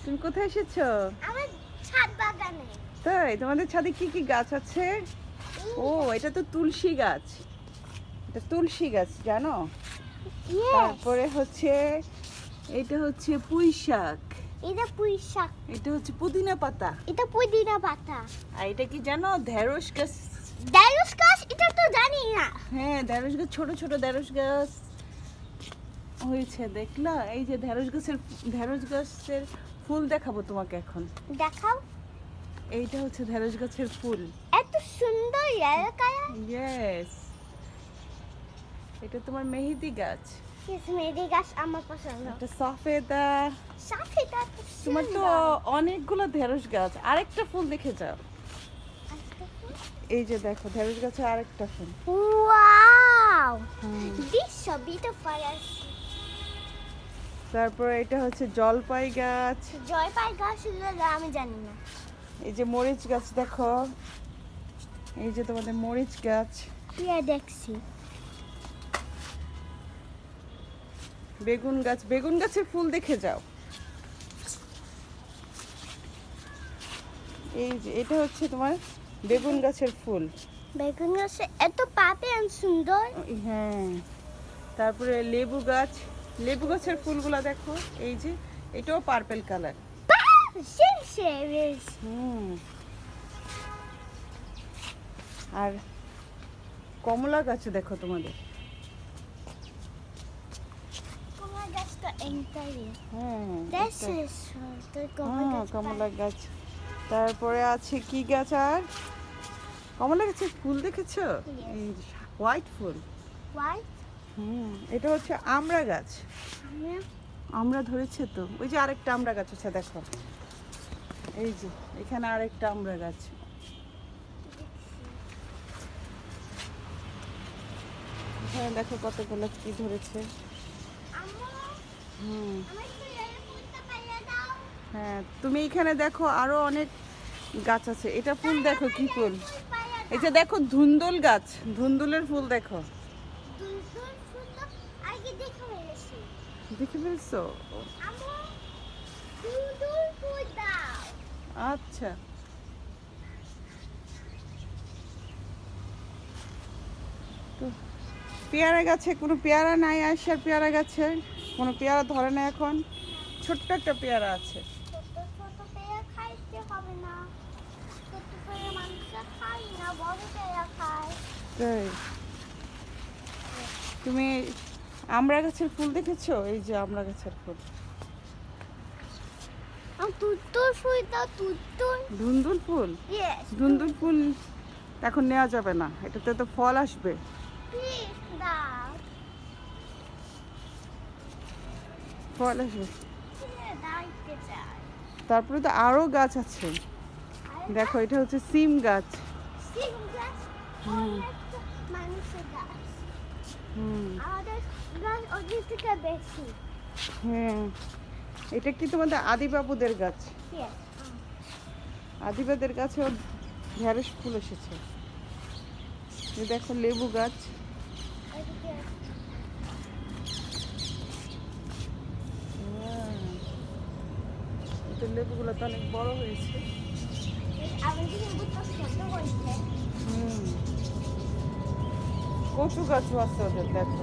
তুমি কোথায় এসেছো? আমার ছাদ বাগানে। তাই তোমাদের ছাদে কি কি গাছ আছে? ও এটা তো তুলসী গাছ, এটা তুলসী গাছ জানো। Yes. তারপরে হচ্ছে এটা হচ্ছে পুঁই শাক, এটা পুঁই শাক, এটা হচ্ছে পুদিনা পাতা, এটা পুদিনা পাতা। আর এটা কি জানো? ঢেঁড়স গাছ। ঢেঁড়স গাছ এটা তো জানি না। হ্যাঁ ঢেঁড়স গাছ, ছোট ছোট ঢেঁড়স গাছ হয়েছে দেখলা। এই যে ঢেঁড়স গাছের ফুল দেখাবো তোমাকে এখন। দেখাও। এইটা হচ্ছে ঢেঁড়স গাছের ফুল। এত সুন্দর ইয়েলো কালার। ইয়েস, এটা তোমার মেহেদি গাছ। ইয়েস, মেহেদি গাছ আমার পছন্দ। এটা সফেদা। সাথীটা তো তোমার তো অনেকগুলো ঢেঁড়স গাছ। আরেকটা ফুল দেখে যাও, এই যে দেখো ঢেঁড়স গাছে আরেকটা ফুল। Wow, this so beautiful. তারপর এটা হচ্ছে জলপাই গাছ। জয়পাই গাছ হলো আমি জানি না। এই যে মরিচ গাছ দেখো, এই যে তোমাদের মরিচ গাছ। ইয়া দেখছি। বেগুন গাছ, বেগুন গাছের ফুল দেখে যাও। এই যে এটা হচ্ছে তোমার বেগুন গাছের ফুল। বেগুন গাছে এত পাপে আর সুন্দর। হ্যাঁ, তারপরে লেবু গাছ, লেবু গাছের ফুলগুলা দেখো, এই যে এটাও পার্পল কালার। সিরিয়াস। আর কমলা গাছ দেখো তোমাদের। কমলা গাছটা এন্টারি। হ্যাঁ This একটা- is the হ্যাঁ কমলা গাছ। তারপরে আছে কি গাছ আর? কমলা গাছের ফুল দেখেছো? Yes. এই হোয়াইট ফুল। Why? এটা হচ্ছে আমড়া গাছ। আমরা আমরা ধরেছে তো, ওই যে আরেকটা আমড়া গাছ আছে দেখো, এই যে এখানে আরেকটা আমড়া গাছ। এখানে দেখো কতগুলো কি ধরেছে। হুম হ্যাঁ, তুমি এখানে দেখো আরো অনেক গাছ আছে। এটা ফুল দেখো কি ফুল, এই যে দেখো ধুন্দুল গাছ, ধুন্দুলের ফুল দেখো। দেখে ফেলছো? আচ্ছা, তো পেয়ারা গাছে কোনো পেয়ারা নাই, আসার পেয়ারা গাছে কোনো পেয়ারা ধরে না এখন। ছোট্ট একটা পেয়ারা আছে। তাই তুমি আমড়া গাছের ফুল দেখেছো? এই যে আমড়া গাছের ফুল। ধুন্দুল ফুল, ধুন্দুল ফুল এখন নেওয়া যাবে না, এটাতে তো ফল আসবে। ফল আসবে। তারপরে তো আরো গাছ আছে দেখো, এটা হচ্ছে সিম গাছ। হুম হ্যাঁ, এটা কি তোমাদের আদিবাবুদের গাছ? আদিবাদের গাছে ঢেঁড়স ফুল এসেছে। এই দেখো লেবু গাছ। এটা লেবুগুলো তো অনেক বড় হয়েছে। কচু গাছও আছে ওদের দেখো।